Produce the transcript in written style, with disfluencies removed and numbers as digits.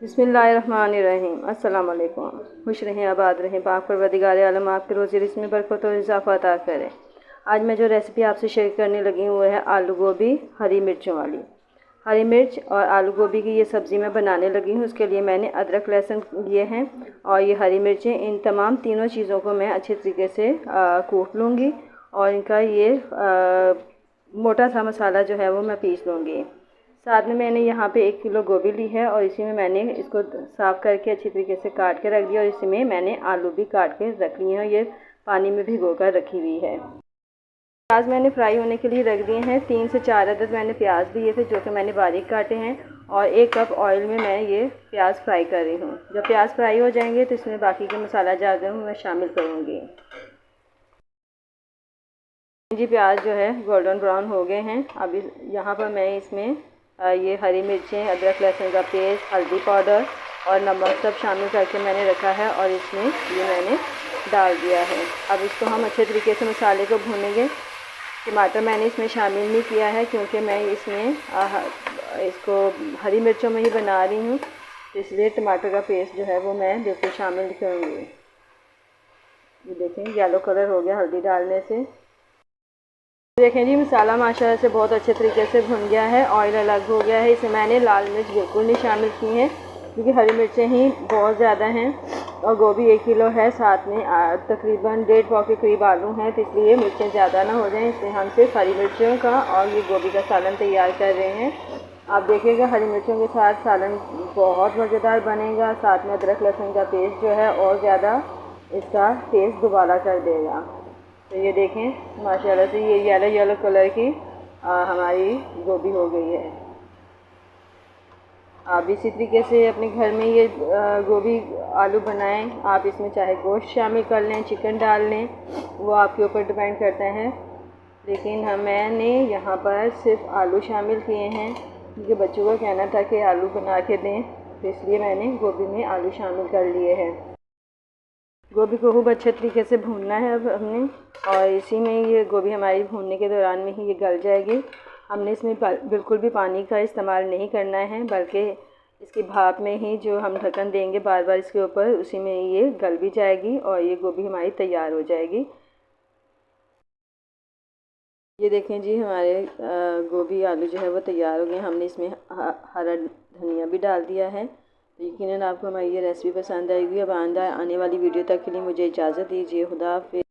बिस्मिल्लाहिर्रहमानिर्रहीम। अस्सलाम वालेकुम। खुश रहें, आबाद रहें, पाक परवरदिगार आलम आपके रोज़ी रिज़्क़ में बरकत और इज़ाफ़ा अता करे। आज मैं जो रेसिपी आपसे शेयर करने लगी हूँ वो है आलू गोभी हरी मिर्चों वाली। हरी मिर्च और आलू गोभी की ये सब्ज़ी मैं बनाने लगी हूँ। उसके लिए मैंने अदरक लहसुन लिए हैं और ये हरी मिर्चें, इन तमाम तीनों चीज़ों को मैं अच्छे तरीके से कूट लूँगी और इनका ये मोटा सा मसाला जो है वो मैं पीस लूँगी। साथ में मैंने यहाँ पे 1 किलो गोभी ली है और इसी में मैंने इसको साफ़ करके अच्छी तरीके से काट के रख दिया और इसी में मैंने आलू भी काट के रख लिए हैं। ये पानी में भिगो कर रखी हुई है। प्याज मैंने फ्राई होने के लिए रख दिए हैं। 3 से 4 अदद मैंने प्याज लिए थे जो कि मैंने बारीक काटे हैं और 1 कप ऑयल में मैं ये प्याज फ्राई कर रही हूँ। जब प्याज फ्राई हो जाएंगे तो इसमें बाकी के मसाला ज़्यादा मैं शामिल करूँगी। जी प्याज जो है गोल्डन ब्राउन हो गए हैं। अब यहाँ पर मैं इसमें ये हरी मिर्चें, अदरक लहसुन का पेस्ट, हल्दी पाउडर और नमक सब शामिल करके मैंने रखा है और इसमें ये मैंने डाल दिया है। अब इसको हम अच्छे तरीके से मसाले को भूनेंगे। टमाटर मैंने इसमें शामिल नहीं किया है क्योंकि मैं इसमें इसको हरी मिर्चों में ही बना रही हूँ, इसलिए टमाटर का पेस्ट जो है वो मैं बिल्कुल शामिल नहीं करूँगी। ये देखें येलो कलर हो गया हल्दी डालने से। देखें जी मसाला माशाल्लाह से बहुत अच्छे तरीके से भुन गया है, ऑयल अलग हो गया है। इसमें मैंने लाल मिर्च बिल्कुल नहीं शामिल की हैं क्योंकि हरी मिर्चें ही बहुत ज़्यादा हैं और गोभी 1 किलो है, साथ में तकरीबन 1.5 पाव के करीब आलू हैं, तो इसलिए मिर्चें ज़्यादा ना हो जाएं, इसलिए हम सिर्फ हरी मिर्चों का और ये गोभी का सालन तैयार कर रहे हैं। आप देखिएगा हरी मिर्चों के साथ सालन बहुत मज़ेदार बनेगा। साथ में अदरक लहसुन का पेस्ट जो है और ज़्यादा इसका टेस्ट दोबारा कर देगा। तो ये देखें माशाल्लाह से ये येलो कलर की हमारी गोभी हो गई है। आप इसी तरीके से अपने घर में ये गोभी आलू बनाएं। आप इसमें चाहे गोश्त शामिल कर लें, चिकन डाल लें, वो आपके ऊपर डिपेंड करता है, लेकिन मैंने यहाँ पर सिर्फ आलू शामिल किए हैं क्योंकि बच्चों का कहना था कि आलू बना के दें, तो इसलिए मैंने गोभी में आलू शामिल कर लिए हैं। गोभी को खूब अच्छे तरीके से भूनना है अब हमने, और इसी में ये गोभी हमारी भूनने के दौरान में ही ये गल जाएगी। हमने इसमें बिल्कुल भी पानी का इस्तेमाल नहीं करना है, बल्कि इसकी भाप में ही जो हम ढक्कन देंगे बार बार इसके ऊपर, उसी में ये गल भी जाएगी और ये गोभी हमारी तैयार हो जाएगी। ये देखें जी हमारे गोभी आलू जो है वो तैयार हो गए। हमने इसमें हरा धनिया भी डाल दिया है। तो यकीनन आपको हमारी ये रेसिपी पसंद आएगी। अब आने वाली वीडियो तक के लिए मुझे इजाज़त दीजिए। खुदा हाफ़िज़।